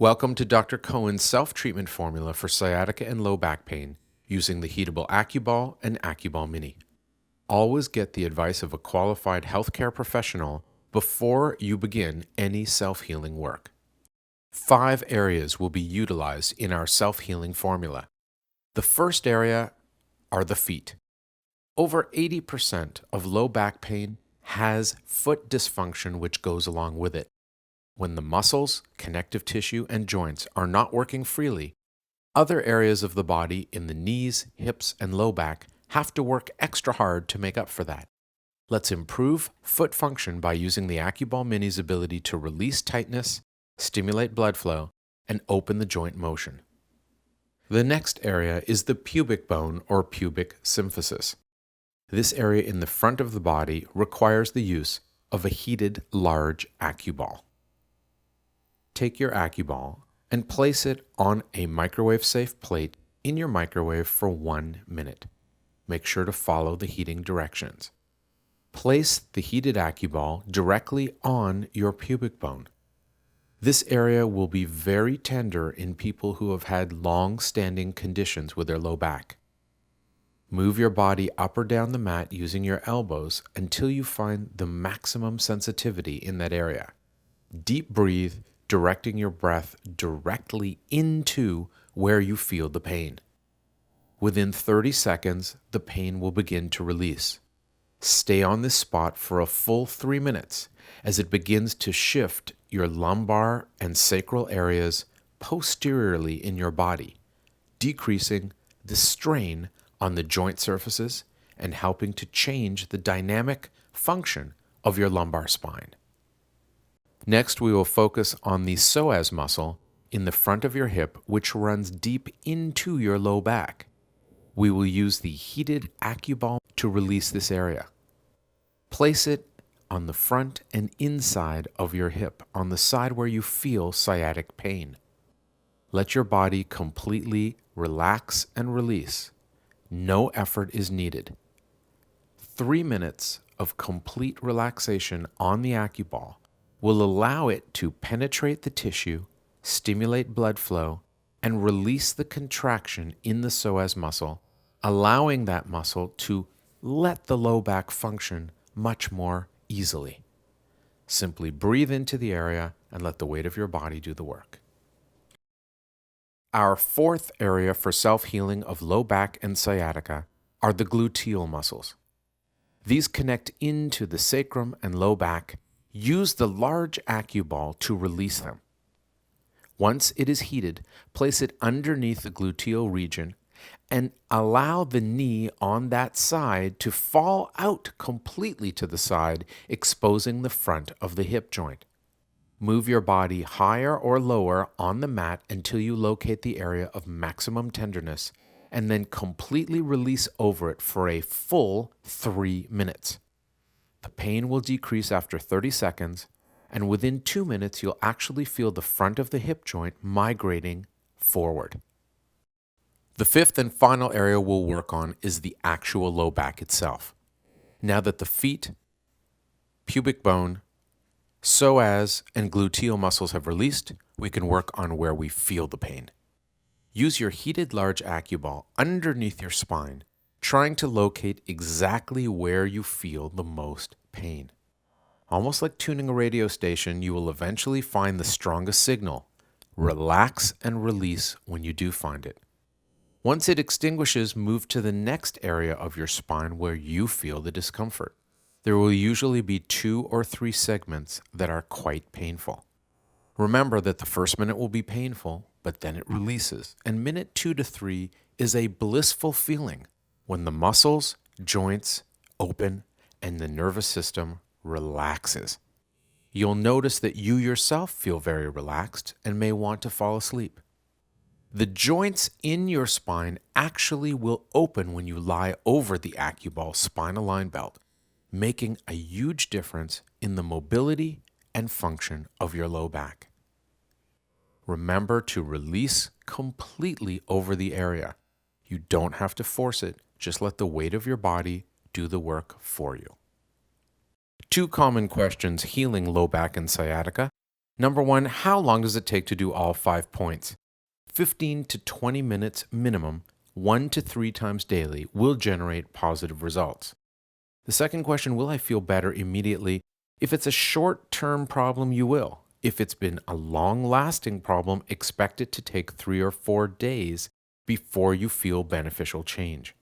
Welcome to Dr. Cohen's self-treatment formula for sciatica and low back pain using the heatable Acuball and Acuball Mini. Always get the advice of a qualified healthcare professional before you begin any self-healing work. 5 areas will be utilized in our self-healing formula. The first area are the feet. Over 80% of low back pain has foot dysfunction which goes along with it. When the muscles, connective tissue, and joints are not working freely, other areas of the body in the knees, hips, and low back have to work extra hard to make up for that. Let's improve foot function by using the Acuball Mini's ability to release tightness, stimulate blood flow, and open the joint motion. The next area is the pubic bone or pubic symphysis. This area in the front of the body requires the use of a heated large Acuball. Take your Acuball and place it on a microwave-safe plate in your microwave for 1 minute. Make sure to follow the heating directions. Place the heated Acuball directly on your pubic bone. This area will be very tender in people who have had long-standing conditions with their low back. Move your body up or down the mat using your elbows until you find the maximum sensitivity in that area. Deep breathe, directing your breath directly into where you feel the pain. Within 30 seconds, the pain will begin to release. Stay on this spot for a full 3 minutes as it begins to shift your lumbar and sacral areas posteriorly in your body, decreasing the strain on the joint surfaces and helping to change the dynamic function of your lumbar spine. Next, we will focus on the psoas muscle in the front of your hip, which runs deep into your low back. We will use the heated Acuball to release this area. Place it on the front and inside of your hip, on the side where you feel sciatic pain. Let your body completely relax and release. No effort is needed. 3 minutes of complete relaxation on the Acuball will allow it to penetrate the tissue, stimulate blood flow, and release the contraction in the psoas muscle, allowing that muscle to let the low back function much more easily. Simply breathe into the area and let the weight of your body do the work. Our 4th area for self-healing of low back and sciatica are the gluteal muscles. These connect into the sacrum and low back. Use the large Acuball to release them. Once it is heated, place it underneath the gluteal region and allow the knee on that side to fall out completely to the side, exposing the front of the hip joint. Move your body higher or lower on the mat until you locate the area of maximum tenderness, and then completely release over it for a full 3 minutes. The pain will decrease after 30 seconds, and within 2 minutes, you'll actually feel the front of the hip joint migrating forward. The 5th and final area we'll work on is the actual low back itself. Now that the feet, pubic bone, psoas, and gluteal muscles have released, we can work on where we feel the pain. Use your heated large Acuball underneath your spine, trying to locate exactly where you feel the most pain. Almost like tuning a radio station, you will eventually find the strongest signal. Relax and release when you do find it. Once it extinguishes, move to the next area of your spine where you feel the discomfort. There will usually be 2 or 3 segments that are quite painful. Remember that the first minute will be painful, but then it releases, and minute 2 to 3 is a blissful feeling when the muscles, joints open and the nervous system relaxes. You'll notice that you yourself feel very relaxed and may want to fall asleep. The joints in your spine actually will open when you lie over the Acuball spinal line belt, making a huge difference in the mobility and function of your low back. Remember to release completely over the area. You don't have to force it. Just let the weight of your body do the work for you. 2 common questions healing low back and sciatica. Number one, how long does it take to do all 5 points? 15 to 20 minutes minimum, 1 to 3 times daily, will generate positive results. The second question, will I feel better immediately? If it's a short term problem, you will. If it's been a long lasting problem, expect it to take 3 or 4 days before you feel beneficial change.